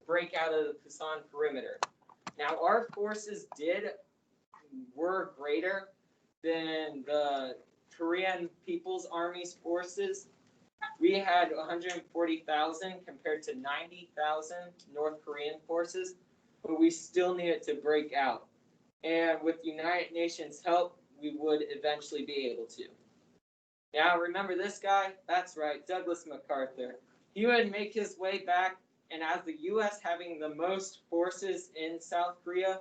break out of the Pusan perimeter. Now, our forces were greater than the Korean People's Army's forces. We had 140,000 compared to 90,000 North Korean forces, but we still needed to break out. And with United Nations help, we would eventually be able to. Now, remember this guy? That's right, Douglas MacArthur. He would make his way back, and as the U.S. having the most forces in South Korea,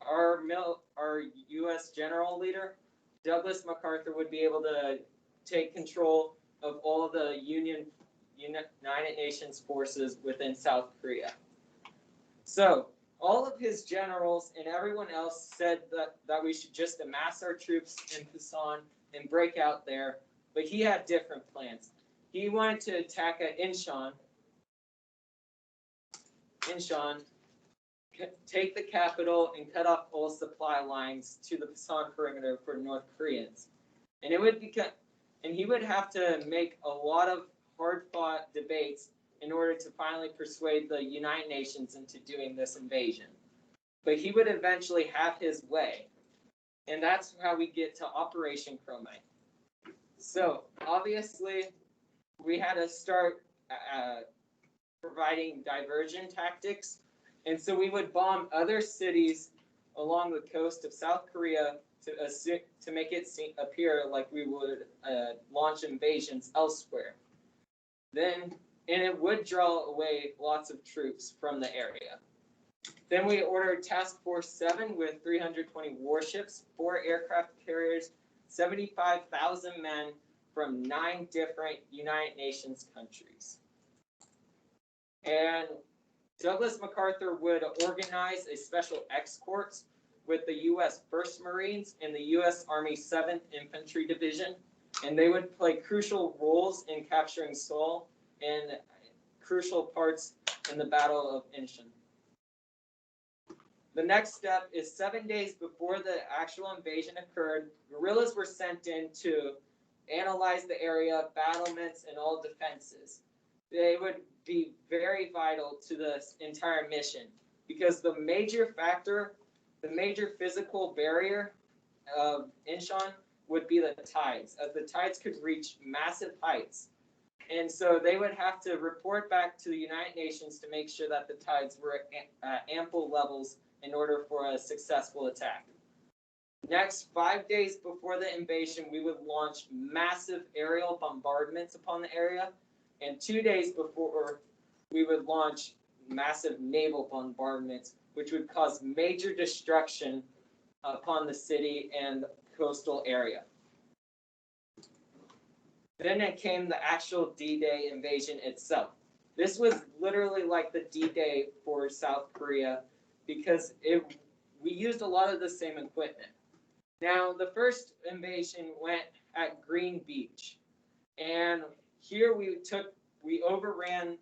our U.S. general leader, Douglas MacArthur, would be able to take control of all of the United Nations forces within South Korea. So all of his generals and everyone else said that we should just amass our troops in Pusan and break out there, but he had different plans. He wanted to attack at Incheon, take the capital, and cut off all supply lines to the Pusan perimeter for North Koreans. And he would have to make a lot of hard-fought debates in order to finally persuade the United Nations into doing this invasion. But he would eventually have his way. And that's how we get to Operation Chromite. So, obviously, we had to start providing diversion tactics. And so we would bomb other cities along the coast of South Korea to make it appear like we would launch invasions elsewhere. And it would draw away lots of troops from the area. Then we ordered Task Force 7 with 320 warships, 4 aircraft carriers, 75,000 men from 9 different United Nations countries. And Douglas MacArthur would organize a special escorts with the U.S. 1st Marines and the U.S. Army 7th Infantry Division, and they would play crucial roles in capturing Seoul and crucial parts in the Battle of Incheon. The next step is 7 days before the actual invasion occurred, guerrillas were sent in to analyze the area, battlements, and all defenses. They would be very vital to this entire mission because the major physical barrier of Incheon would be the tides, as the tides could reach massive heights. And so they would have to report back to the United Nations to make sure that the tides were at ample levels in order for a successful attack. Next, 5 days before the invasion, we would launch massive aerial bombardments upon the area, and 2 days before, we would launch massive naval bombardments, which would cause major destruction upon the city and coastal area. Then it came the actual D-Day invasion itself. This was literally like the D-Day for South Korea because we used a lot of the same equipment. Now, the first invasion went at Green Beach, and here we overran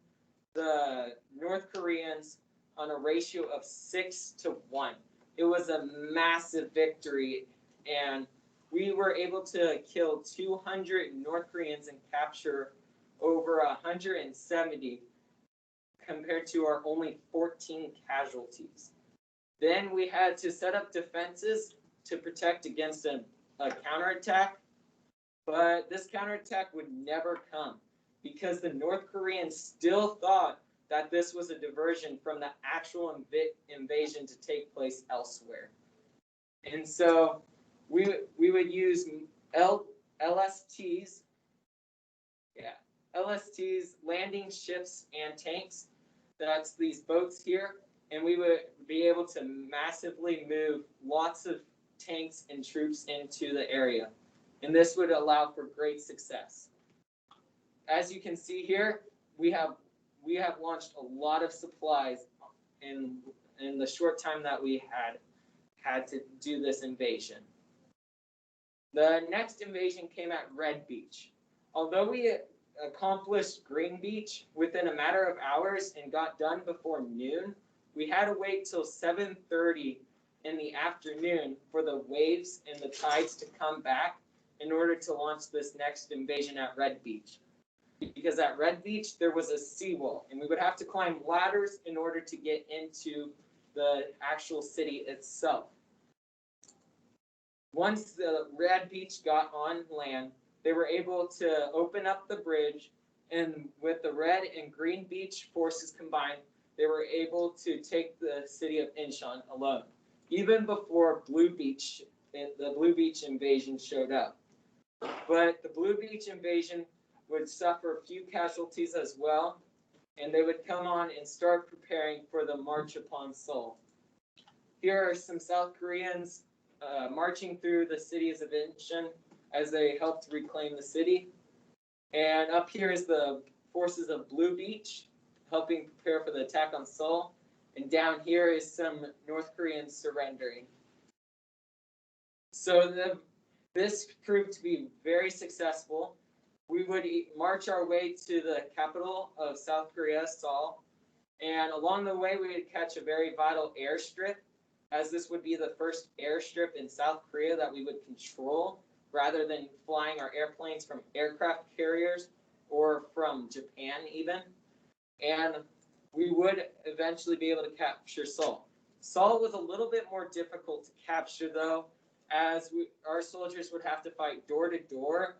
the North Koreans on a ratio of 6-1. It was a massive victory, and we were able to kill 200 North Koreans and capture over 170 compared to our only 14 casualties. Then we had to set up defenses to protect against a counterattack, but this counterattack would never come because the North Koreans still thought that this was a diversion from the actual invasion to take place elsewhere. And so we would use LSTs, landing ships and tanks. That's these boats here. And we would be able to massively move lots of tanks and troops into the area. And this would allow for great success. As you can see here, we have launched a lot of supplies in the short time that we had to do this invasion. The next invasion came at Red Beach. Although we accomplished Green Beach within a matter of hours and got done before noon, we had to wait till 7:30 in the afternoon for the waves and the tides to come back in order to launch this next invasion at Red Beach. because at Red Beach there was a seawall, and we would have to climb ladders in order to get into the actual city itself. Once the Red Beach got on land, they were able to open up the bridge, and with the Red and Green Beach forces combined, they were able to take the city of Incheon alone, even before the Blue Beach invasion showed up. But the Blue Beach invasion would suffer a few casualties as well, and they would come on and start preparing for the march upon Seoul. Here are some South Koreans marching through the cities of Incheon as they helped reclaim the city. And up here is the forces of Blue Beach helping prepare for the attack on Seoul. And down here is some North Koreans surrendering. So this proved to be very successful. We would march our way to the capital of South Korea, Seoul. And along the way, we would catch a very vital airstrip, as this would be the first airstrip in South Korea that we would control, rather than flying our airplanes from aircraft carriers or from Japan even. And we would eventually be able to capture Seoul. Seoul was a little bit more difficult to capture though, as our soldiers would have to fight door to door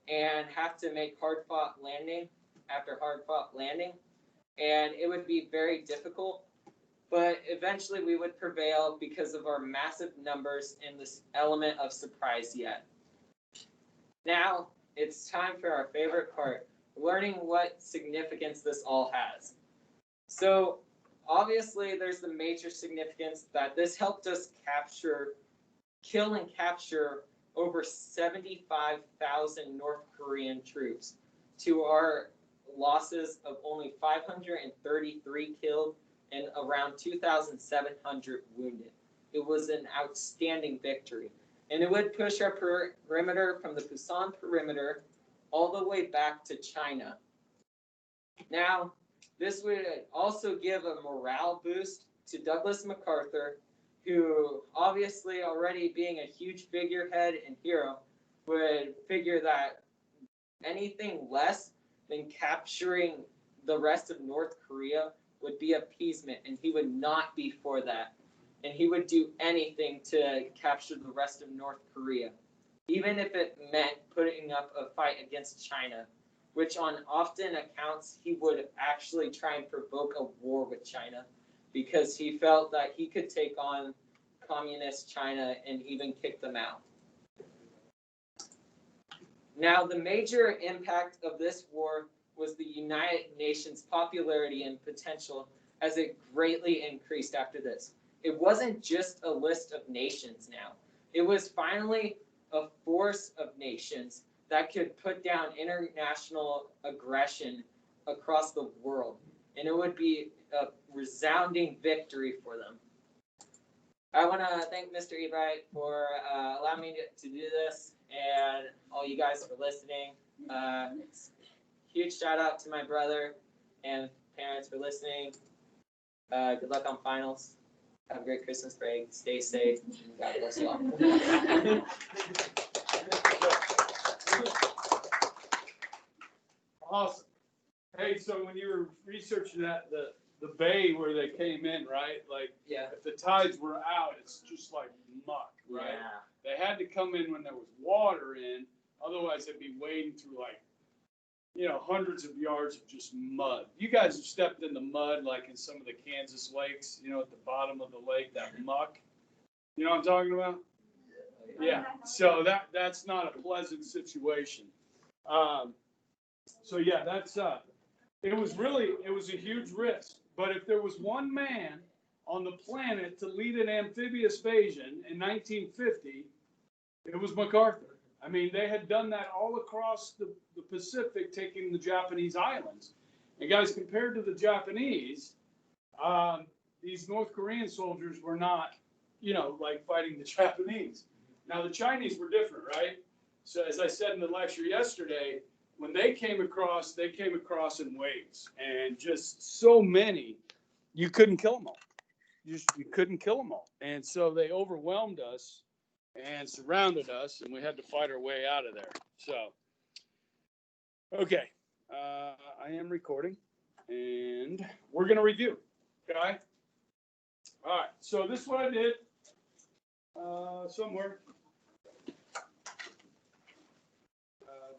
and have to make hard-fought landing after hard-fought landing. And it would be very difficult. But eventually we would prevail because of our massive numbers and this element of surprise yet. Now it's time for our favorite part, learning what significance this all has. So obviously there's the major significance that this helped us kill and capture over 75,000 North Korean troops to our losses of only 533 killed and around 2,700 wounded. It was an outstanding victory. And it would push our perimeter from the Busan perimeter all the way back to China. Now, this would also give a morale boost to Douglas MacArthur, who obviously already being a huge figurehead and hero, would figure that anything less than capturing the rest of North Korea would be appeasement, and he would not be for that. And he would do anything to capture the rest of North Korea, even if it meant putting up a fight against China, which on often accounts he would actually try and provoke a war with China, because he felt that he could take on communist China and even kick them out. Now, the major impact of this war was the United Nations' popularity and potential, as it greatly increased after this. It wasn't just a list of nations now. It was finally a force of nations that could put down international aggression across the world. And it would be a resounding victory for them. I want to thank Mr. Ebright for allowing me to do this, and all you guys for listening. Huge shout out to my brother and parents for listening. Good luck on finals. Have a great Christmas break. Stay safe. God bless you all. Awesome. Hey, so when you were researching that, the bay where they came in, right? Like, yeah. If the tides were out, it's just like muck, right? Yeah. They had to come in when there was water in, otherwise they'd be wading through like, hundreds of yards of just mud. You guys have stepped in the mud, like in some of the Kansas lakes, at the bottom of the lake, that muck. You know what I'm talking about? Yeah. So that's not a pleasant situation. So yeah, that's it was a huge risk. But if there was one man on the planet to lead an amphibious invasion in 1950, it was MacArthur. I mean, they had done that all across the Pacific, taking the Japanese islands. And guys, compared to the Japanese, these North Korean soldiers were not, like fighting the Japanese. Now, the Chinese were different, right? So as I said in the lecture yesterday, when they came across in waves, and just so many, you couldn't kill them all. You couldn't kill them all. And so they overwhelmed us and surrounded us, and we had to fight our way out of there. So, okay. I am recording, and we're going to review, okay? All right, so this is what I did somewhere.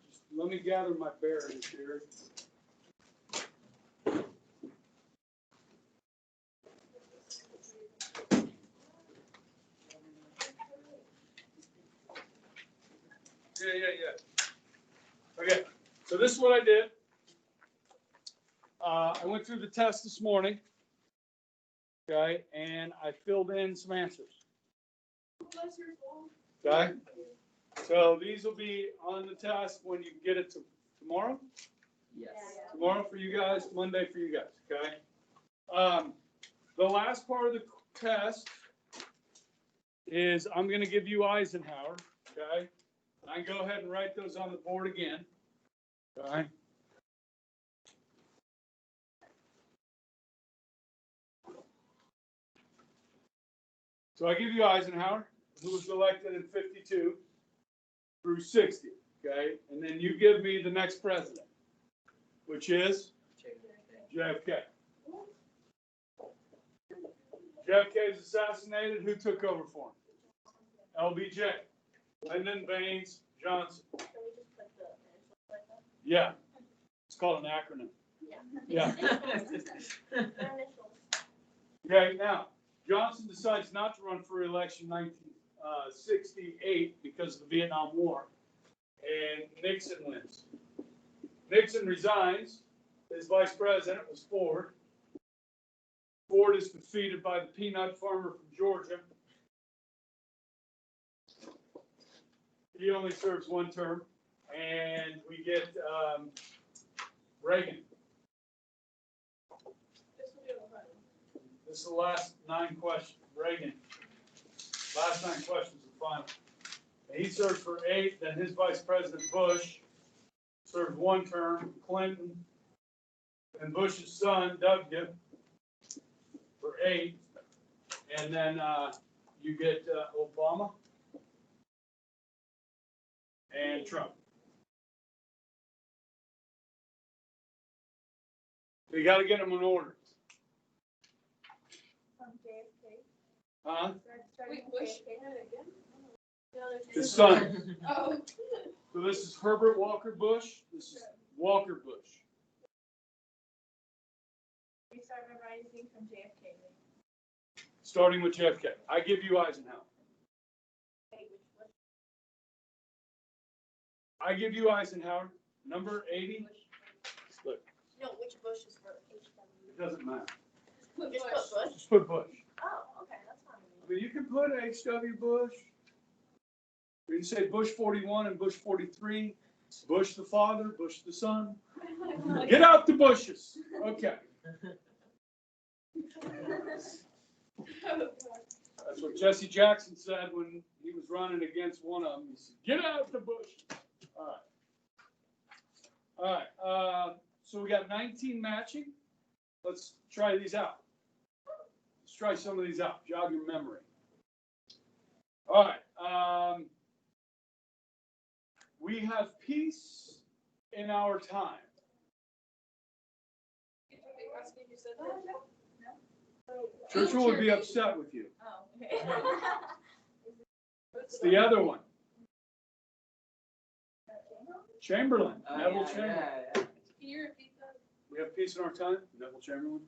Just let me gather my bearings here. Yeah. Okay, so this is what I did. I went through the test this morning, okay, and I filled in some answers. Okay, so these will be on the test when you get it tomorrow. Yes. Tomorrow for you guys, Monday for you guys, okay? The last part of the test is I'm going to give you Eisenhower, okay? I can go ahead and write those on the board again, okay? So I give you Eisenhower, who was elected in 52 through 60, okay? And then you give me the next president, which is JFK. JFK is assassinated. Who took over for him? LBJ. Lyndon Baines Johnson. Yeah. It's called an acronym. Yeah. Okay, now, Johnson decides not to run for re-election in 1968 because of the Vietnam War. And Nixon wins. Nixon resigns. His vice president was Ford. Ford is defeated by the peanut farmer from Georgia. He only serves one term. And we get Reagan. This is the last 9 questions. Reagan. Last 9 questions are final. And he served for 8. Then his vice president, Bush, served 1 term. Clinton. And Bush's son, W, for 8. And then you get Obama and Trump. So you got to get them in order. Huh? Wait, Bush. His son. Oh. So this is Herbert Walker Bush. This is Walker Bush. We start memorizing from JFK. Starting with JFK. I give you Eisenhower. I give you Eisenhower. Number 80. Look, No, which Bush is for it doesn't matter. Just put Bush? Just put Bush. Oh, okay, that's fine. I mean, you can put H.W. Bush. Or you can say Bush 41 and Bush 43. Bush the father, Bush the son. Get out the bushes. Okay. That's what Jesse Jackson said when he was running against one of them. He said, get out the bushes. All right. So we got 19 matching. Let's try these out. Let's try some of these out. Jog your memory. All right. We have peace in our time. Churchill would be upset with you. Oh, okay. It's the other one. Chamberlain. Oh, Neville yeah, Chamberlain. yeah. Can you repeat that? We have peace in our time. Neville Chamberlain.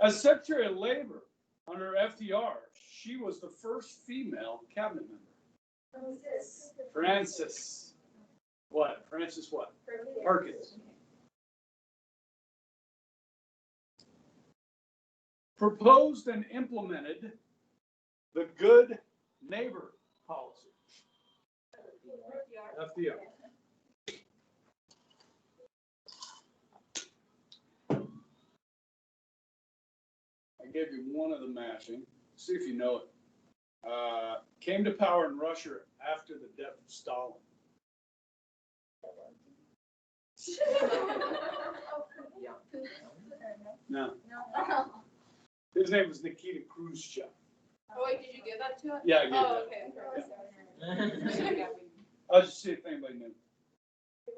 As Secretary of Labor under FDR, she was the first female cabinet member. Frances. What? Frances what? Perkins. Proposed and implemented the Good Neighbor policy. FDR. I gave you one of the matching. See if you know it. Came to power in Russia after the death of Stalin. No. No. His name was Nikita Khrushchev. Oh, wait, did you give that to us? Yeah, I gave Oh, that. okay. I'll just see if anybody knew. I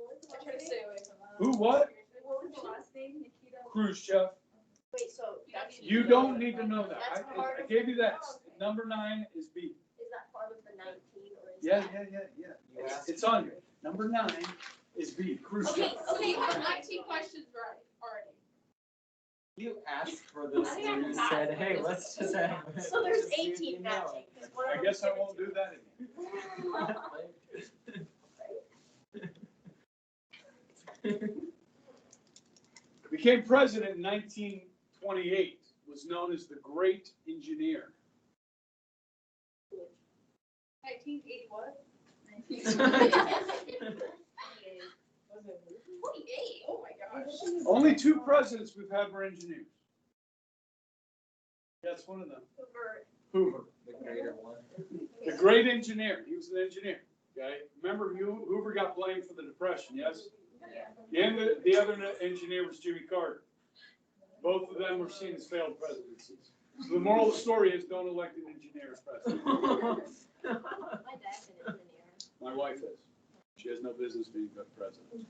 try to stay away from that. Who, what? What was the last name, Nikita? Khrushchev. Wait, so that's. You don't need to know that. That's part I of- gave you that. Number 9 is B. Is that part of the 19 or is Yeah, that? yeah. It's on here. Number 9 is B. Khrushchev. Okay, so you have 19 questions right already. You asked for this, I think I and you can said, pass. hey, let's just have. So there's just see if 18 you know. matching. 'cause one of I them guess I given won't to do that again. Became president in 1928. Was known as the Great Engineer. 1980 what? 28. Oh my gosh. Only 2 presidents we've had were engineers. That's one of them. Hoover. The greater one. The great engineer. He was an engineer. Okay. Remember, Hoover got blamed for the Depression. Yes. And the other engineer was Jimmy Carter. Both of them were seen as failed presidencies. So the moral of the story is don't elect an engineer as president. My dad's an engineer. My wife is. She has no business being good president.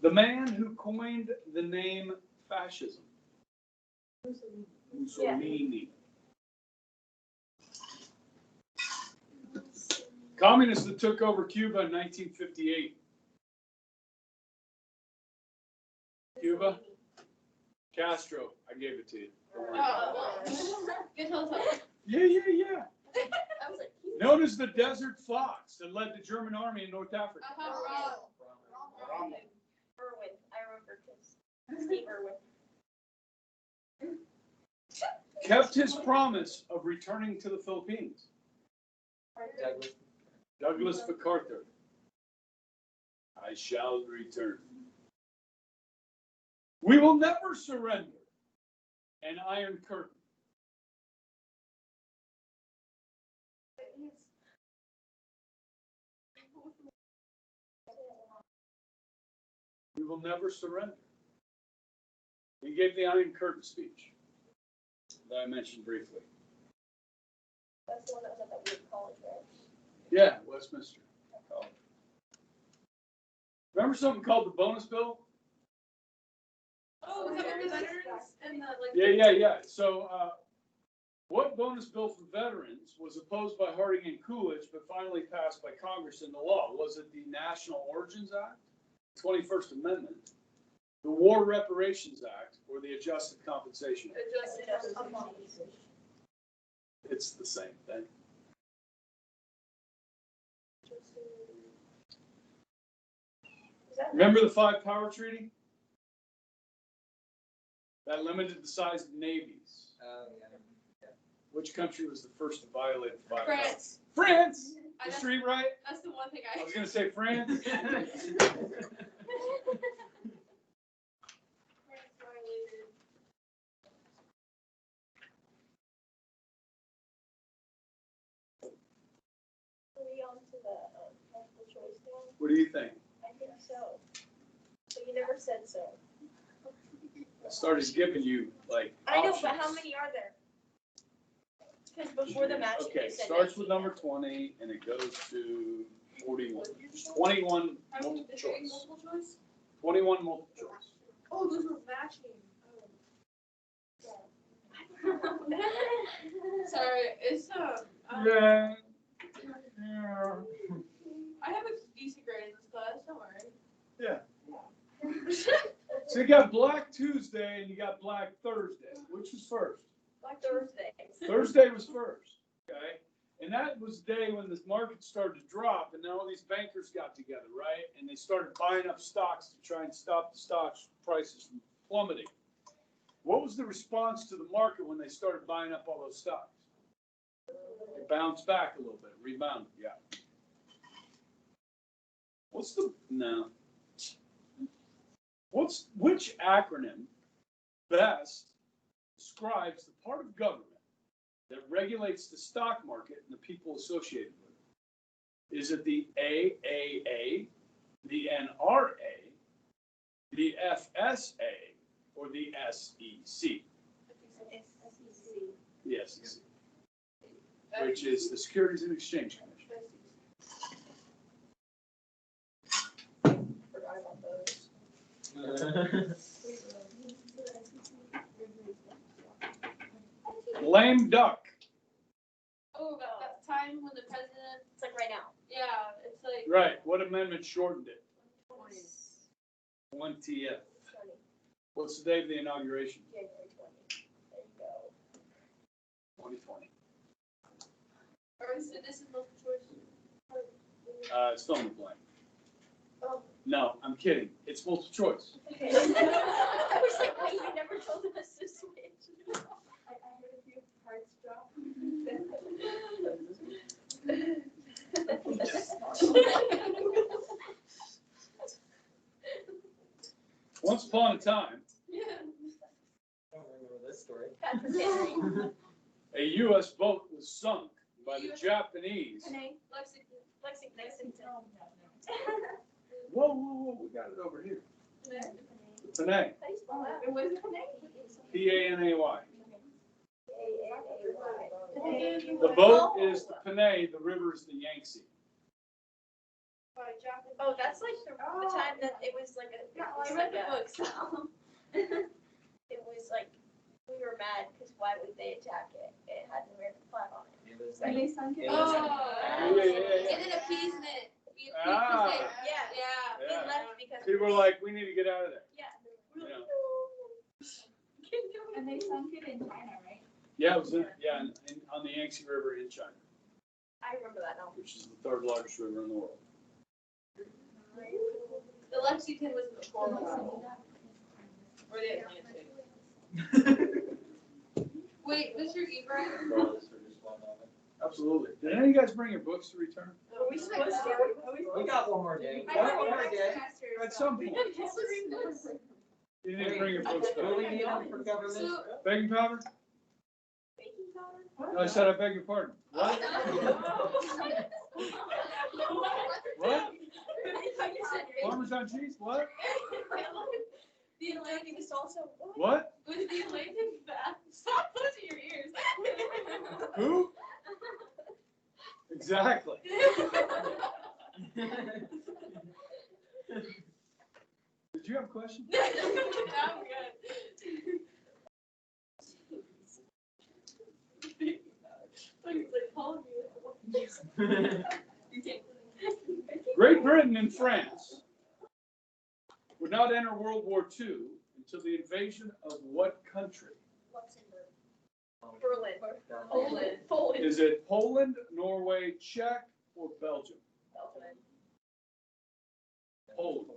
The man who coined the name fascism. Mussolini. Communists that took over Cuba in 1958. Cuba? Castro. I gave it to you. Don't worry. Good tell us. Yeah. I was like, Known as the Desert Fox that led the German army in North Africa. Irwin. I remember because Steve Irwin. Kept his promise of returning to the Philippines. Douglas MacArthur. I shall return. We will never surrender. An Iron Curtain. We will never surrender. He gave the Iron Curtain speech that I mentioned briefly. That's the one that was at that weird college, right? Yeah, Westminster College. Remember something called the bonus bill? Oh, was that with the veterans and the like? Yeah. So, what bonus bill for veterans was opposed by Harding and Coolidge, but finally passed by Congress into law? Was it the National Origins Act, 21st Amendment, the War Reparations Act, or the Adjusted Compensation Act? Adjusted. It's the same thing. Remember the 5 Power Treaty? That limited the size of navies. Yeah. Which country was the first to violate the 5 France. Powers? France! I The know. street right? That's the one thing I was going to say France. France violated. Are we on to the multiple choice now? What do you think? I think so. So you never said so. I started giving you like I know, options. but how many are there? Because before the match, Okay, you said starts with 19. number 20 and it goes to 41. 21 multiple choice. Multiple choice? 21 multiple choice. Oh, those were matching. Sorry, it's Yeah. I have a decent grade in this class, don't worry. Yeah. So you got Black Tuesday and you got Black Thursday. Which was first? Like Thursday. Thursday was first. Okay. And that was the day when the market started to drop and then all these bankers got together, right? And they started buying up stocks to try and stop the stocks prices from plummeting. What was the response to the market when they started buying up all those stocks? It bounced back a little bit, rebounded, yeah. Which acronym best describes the part of government that regulates the stock market and the people associated with it? Is it the AAA, the NRA, the FSA, or the SEC? The SEC, which is the Securities and Exchange Commission. Forgot about those. Lame duck. Oh, about that time when the president, It's like right now. yeah, it's like. Right. What amendment shortened it? 20th. What's the date of the inauguration? January 20. There you go. 2020. Or is it, this is multiple choice? It's fill in the blank. Oh. No, I'm kidding. It's multiple choice. Okay. I was like, wait, you never told us to switch. I heard a few hearts drop. Once upon a time, Yeah. I don't remember this story. Patrick Henry. a U.S. boat was sunk by the Japanese. Panay. Lexington. Whoa, whoa, whoa, we got it over here. Lexington. Panay. How do you spell that? It was Panay. P-A-N-A-Y. Panay. The boat is the Panay, the river is the Yangtze. Oh, that's like the time that it was like a. Yeah, I read the books. It was like, we were mad because why would they attack it? It had an American flag on it. It was And like, they sunk it. it was- Oh. It's an appeasement. We appeased Ah. the state. Yeah. Yeah. We Yeah. left because. People were like, we need to get out of there. Yeah. Yeah. And they sunk it in China, right? Yeah, it was on the Yangtze River in China, I remember that now. which is the third largest river in the world. The Lexington was before or the Atlantic. Wait, Mr. Ebert? Absolutely. Did any of you guys bring your books to return? Are we supposed to? We got one more day. I One thought we more were day. At some point. You didn't bring your books What do we back. need them for government? So- Begging pardon? Baking powder? No, I said I beg your pardon. What? What? Parmesan cheese? What? The Atlantic is also. What? Was the Atlantic bad? Stop closing your ears. Who? Exactly. Did you have a question? No, I'm good. Like, calling you. Great Britain and France would not enter World War II until the invasion of what country? Luxembourg. Berlin. Poland. Poland. Is it Poland, Norway, Czech, or Belgium? Poland.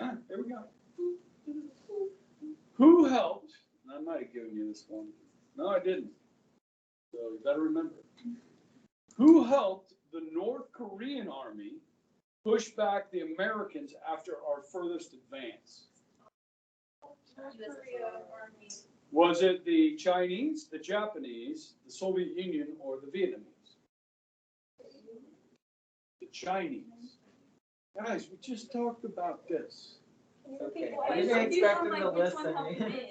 Ah, there we go. Who helped? I might have given you this one. No, I didn't. So you better remember. Who helped the North Korean army push back the Americans after our furthest advance? Was it the Chinese, the Japanese, the Soviet Union, or the Vietnamese? The Chinese. Guys, we just talked about this. Okay, I didn't expect them to listen.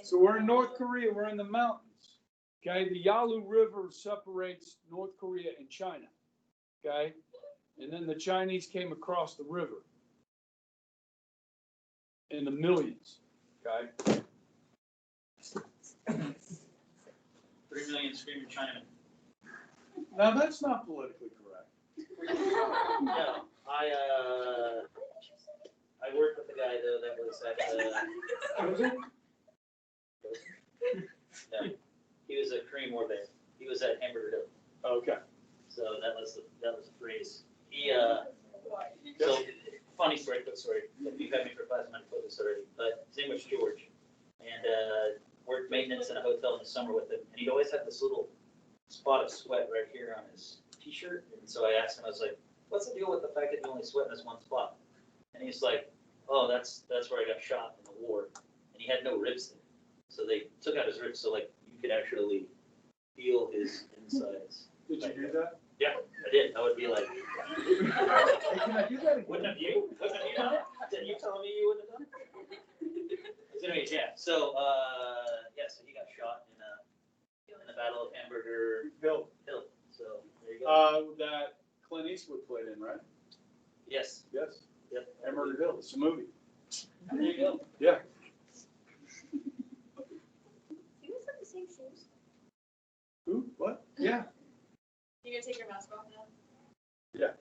So we're in North Korea, we're in the mountains. Okay, the Yalu River separates North Korea and China. Okay, and then the Chinese came across the river in the millions. Okay. 3 million screaming Chinamen. Now that's not politically correct. No, I worked with a guy though that was at the. No, he was a Korean War vet. He was at Hamburger Hill. Okay. So that was the phrase. He so funny story, quick story. If you've had me for class, I might have told this already. But his name was George, and worked maintenance in a hotel in the summer with him. And he'd always have this little spot of sweat right here on his t-shirt. And so I asked him, I was like, "What's the deal with the fact that you only sweat in this one spot?" And he's like, "Oh, that's where I got shot in the war, and he had no ribs there. So they took out his ribs, so like you could actually feel his insides. Did you do that? Yeah, I did. I would be like, Hey, can I do that again? wouldn't have you? Wouldn't have you done it? Didn't you telling me you wouldn't have done it? So anyways, yeah. So so he got shot in the Battle of Hamburger Bill, Hill. So there you go. that Clint Eastwood played in, right? Yes. Yes. Yep. Hamburger Hill, it's a movie. There you go. Yeah. You guys have the same shoes? Who? What? Yeah. You gonna take your mask off now? Yeah.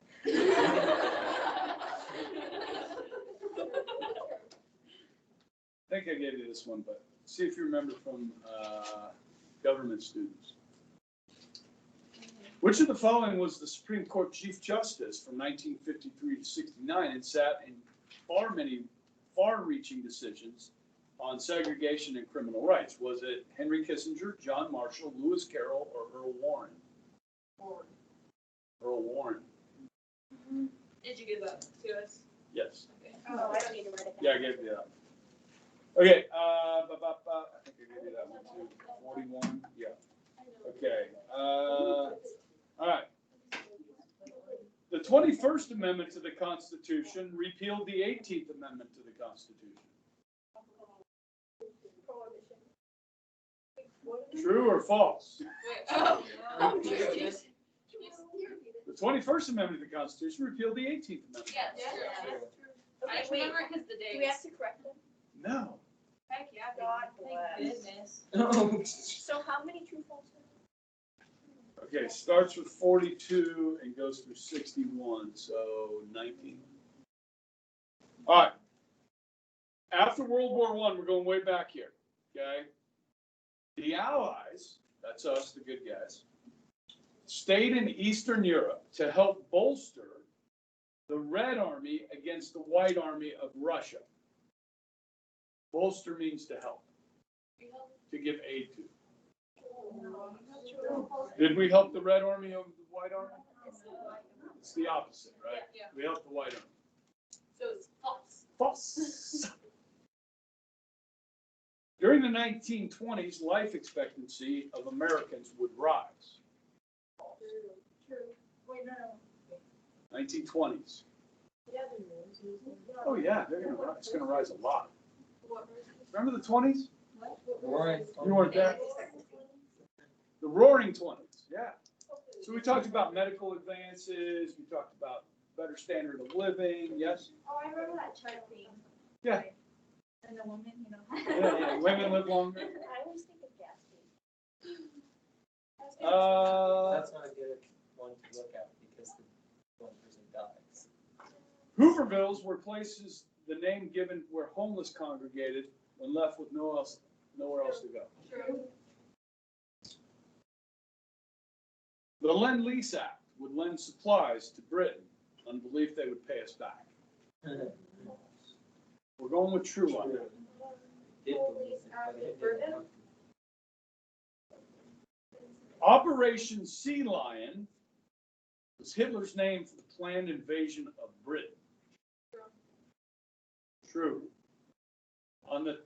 I think I gave you this one, but see if you remember from government students. Which of the following was the Supreme Court Chief Justice from 1953 to 69 and sat in far-reaching decisions on segregation and criminal rights? Was it Henry Kissinger, John Marshall, Lewis Carroll, or Earl Warren? Earl Warren, Did you give that to us? yes. Okay. Oh, I don't need to write it down. Yeah, I gave you that. Okay, I think I gave you that one too. 41, yeah. Okay, all right. The 21st Amendment to the Constitution repealed the 18th Amendment to the Constitution. True or false? Wait, oh. The 21st Amendment to the Constitution repealed the 18th Amendment. Yeah, that's true. I just remember because the Do we have dates. to correct them? No. Heck yeah, God thank bless. goodness. So how many true false? Okay, starts with 42 and goes through 61, so 19. All right. After World War I, we're going way back here, okay? The Allies, that's us, the good guys, stayed in Eastern Europe to help bolster the Red Army against the White Army of Russia. Bolster means to help, to give aid to. Did we help the Red Army over the White Army? It's the opposite, right? Yeah. We helped the White Army. So it's false. False. During the 1920s, life expectancy of Americans would rise. True. Wait, no. 1920s. Yeah, Oh yeah, they're gonna rise. It's gonna rise a lot. What? Remember the 20s? Roaring. You weren't there. The Roaring 20s. Yeah. So we talked about medical advances. We talked about better standard of living. Yes. Oh, I remember that chart thing. Yeah. And the woman, you know. Yeah. Women live longer. I always think of gas station. That's not a good one to look at because the one person dies. Hoovervilles were places, the name given where homeless congregated when left with nowhere else to go. True. The Lend-Lease Act would lend supplies to Britain on belief they would pay us back. We're going with true on that. Operation Sea Lion was Hitler's name for the planned invasion of Britain. True. On the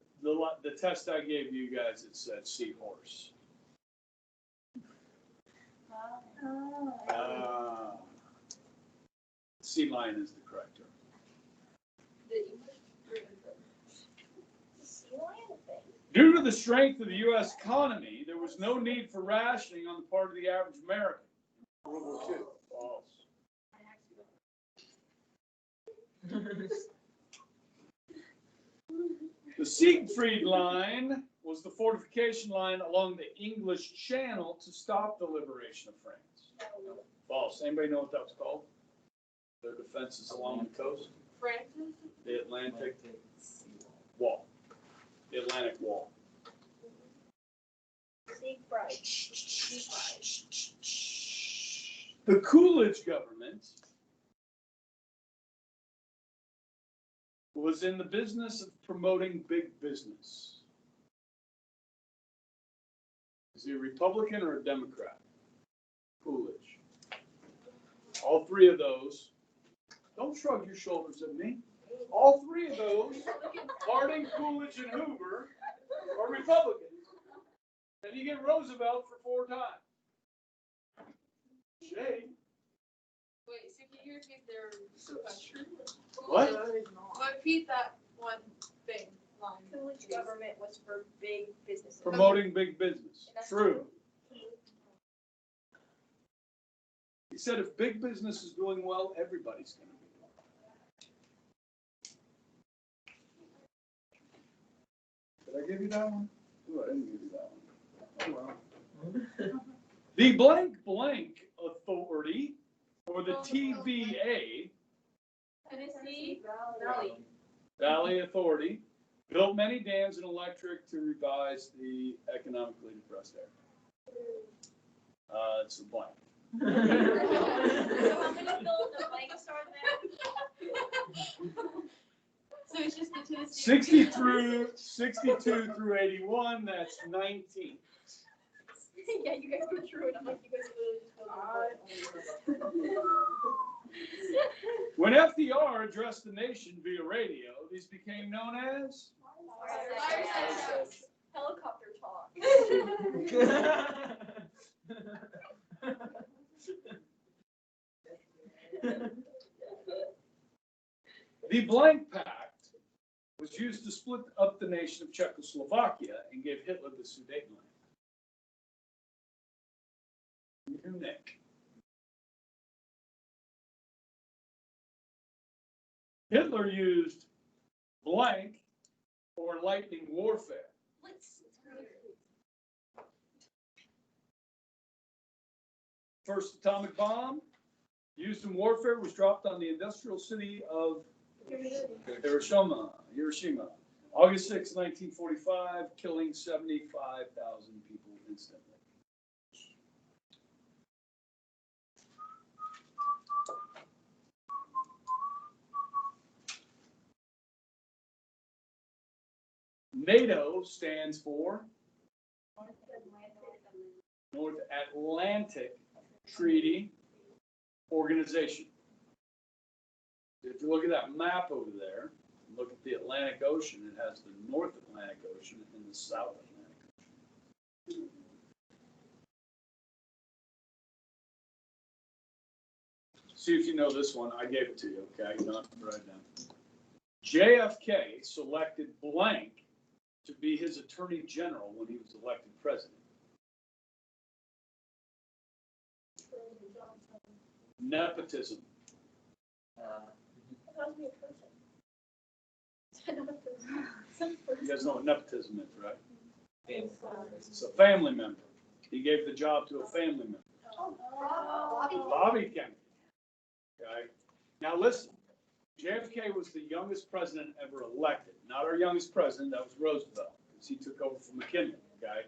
test I gave you guys, it said seahorse. Sea lion is the correct term. Due to the strength of the U.S. economy, there was no need for rationing on the part of the average American. World War II. False. The Siegfried Line was the fortification line along the English Channel to stop the liberation of France. False. Anybody know what that was called? Their defenses along the coast? Francis? The Atlantic Wall. The Atlantic Wall. The Coolidge government was in the business of promoting big business. Is he a Republican or a Democrat? Coolidge. All three of those. Don't shrug your shoulders at me. All three of those, Harding, Coolidge, and Hoover, are Republicans. And you get Roosevelt for 4 times. Shade. Wait, so can you repeat their question? What? Repeat that one thing, line. Coolidge government was for big businesses. Promoting big business. And that's True. He said if big business is doing well, everybody's going to be doing well. Did I give you that one? Oh, I didn't give you that one. Oh, well. The blank authority, or the TVA, Tennessee Valley Authority, built many dams and electric to revise the economically depressed area. It's a blank. So how many bills of blanks are there? So it's just the Tennessee. 62 through 81, that's 19. Yeah, you guys go through it. I'm like, you guys literally just go When FDR addressed the nation via radio, these became known as Fireside chats. Helicopter talk. the Blank Pact was used to split up the nation of Czechoslovakia and gave Hitler the Sudetenland. Nick. Hitler used blank or lightning warfare. First atomic bomb used in warfare was dropped on the industrial city of Hiroshima, August 6, 1945, killing 75,000 people instantly. NATO stands for North Atlantic Treaty Organization. If you look at that map over there, look at the Atlantic Ocean, it has the North Atlantic Ocean and the South Atlantic Ocean. See if you know this one. I gave it to you, okay? You don't have to write it down. JFK selected blank to be his attorney general when he was elected president. Nepotism. You guys know what nepotism is, right? It's a family member. He gave the job to a family member. Bobby Kennedy. Okay. Now listen, JFK was the youngest president ever elected. Not our youngest president, that was Roosevelt, because he took over from McKinley. Okay.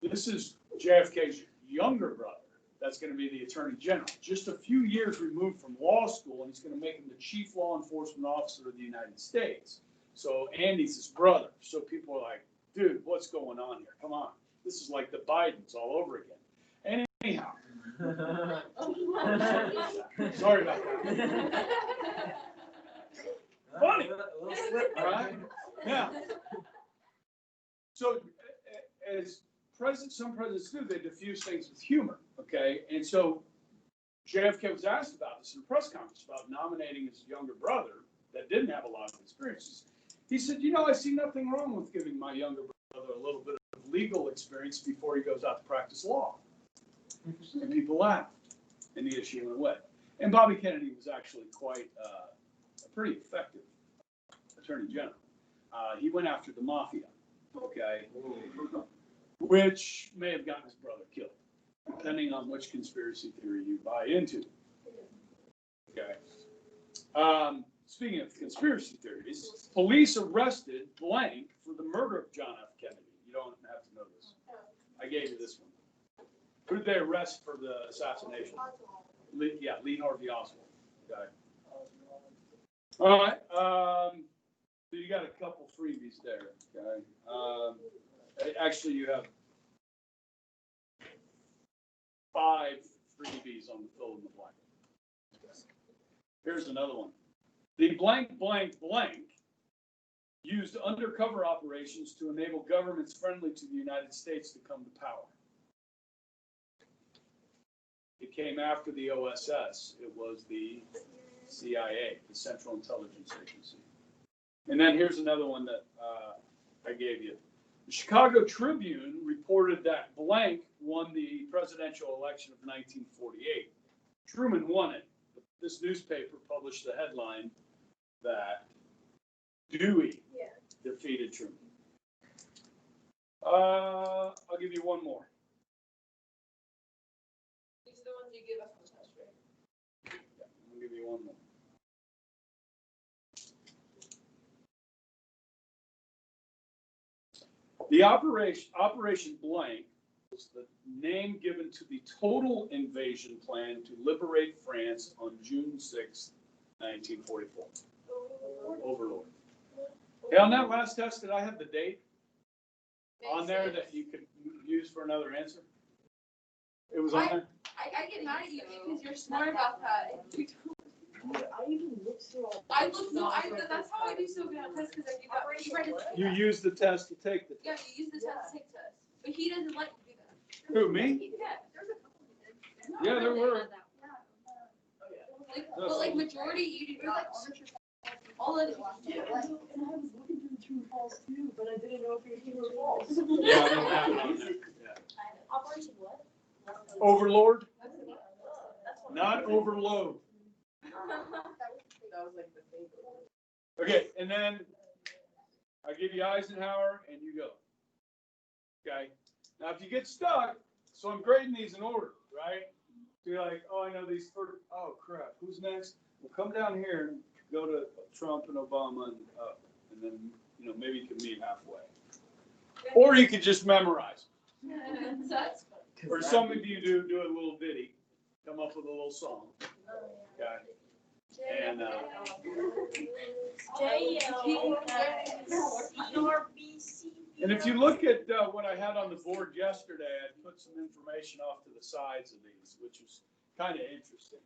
This is JFK's younger brother. That's going to be the attorney general. Just a few years removed from law school, and he's going to make him the chief law enforcement officer of the United States. So Andy's his brother. So people are like, dude, what's going on here? Come on. This is like the Bidens all over again. And anyhow. Sorry about that. Funny. Right? Yeah. So as some presidents do, they diffuse things with humor, okay? And so JFK was asked about this in a press conference about nominating his younger brother that didn't have a lot of experiences. He said, I see nothing wrong with giving my younger brother a little bit of legal experience before he goes out to practice law. And people laughed, and the issue went away. And Bobby Kennedy was actually quite a pretty effective attorney general. He went after the mafia, okay? Which may have gotten his brother killed, depending on which conspiracy theory you buy into. Okay. Speaking of conspiracy theories, police arrested blank for the murder of John F. Kennedy. You don't have to know this. I gave you this one. Who did they arrest for the assassination? Lee Harvey Oswald. Okay. All right. So you got a couple freebies there. Okay. Actually, you have 5 freebies on the fill in the blank. Here's another one. The blank, blank, blank used undercover operations to enable governments friendly to the United States to come to power. It came after the OSS. It was the CIA, the Central Intelligence Agency. And then here's another one that I gave you. The Chicago Tribune reported that blank won the presidential election of 1948. Truman won it. This newspaper published the headline that Dewey defeated Truman. I'll give you one more. These are the ones you gave us on the test, right? Yeah, I'll give you one more. The Operation Blank was the name given to the total invasion plan to liberate France on June 6, 1944. Overlord. Hey, on that last test, did I have the date on there that you could use for another answer? It was on there? I get mad at you because you're smart about that. That's how I do so good at tests, because I do that. He read it. You used the test to take the Yeah, test. you use the test to take tests. But he doesn't like to do that. Who, me? Yeah. Yeah, there were. But majority you do not. All of it. Yeah, and I was looking through the true and false too, but I didn't know if it was true or false. Yeah, I don't have it on there. Yeah. Operation what? Overlord, not overload. That was like the favorite. Okay, and then I give you Eisenhower and you go. Okay, now if you get stuck, so I'm grading these in order, right? So you're like, oh, I know these first, oh crap, who's next? Well, come down here and go to Trump and Obama and up, and then, maybe you can meet halfway. Or you could just memorize. That's Or some of you do a little ditty, come up with a little song. Okay. And and if you look at what I had on the board yesterday, I put some information off to the sides of these, which is kind of interesting.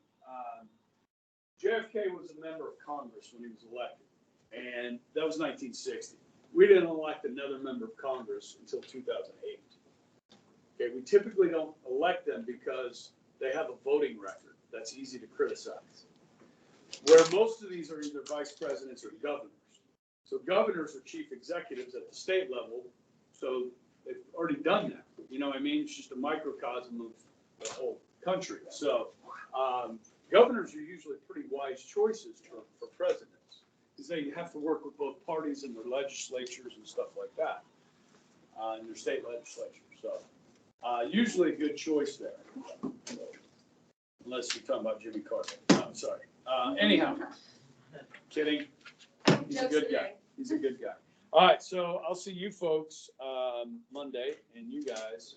JFK was a member of Congress when he was elected, and that was 1960. We didn't elect another member of Congress until 2008. Okay, we typically don't elect them because they have a voting record that's easy to criticize. Where most of these are either vice presidents or governors. So governors are chief executives at the state level, so they've already done that. You know what I mean? It's just a microcosm of the whole country. So governors are usually pretty wise choices for presidents because they have to work with both parties and their legislatures and stuff like that, in their state legislatures. So usually a good choice there, unless you're talking about Jimmy Carter. No, I'm sorry. Anyhow, kidding. He's a good guy. He's a good guy. All right, so I'll see you folks Monday, and you guys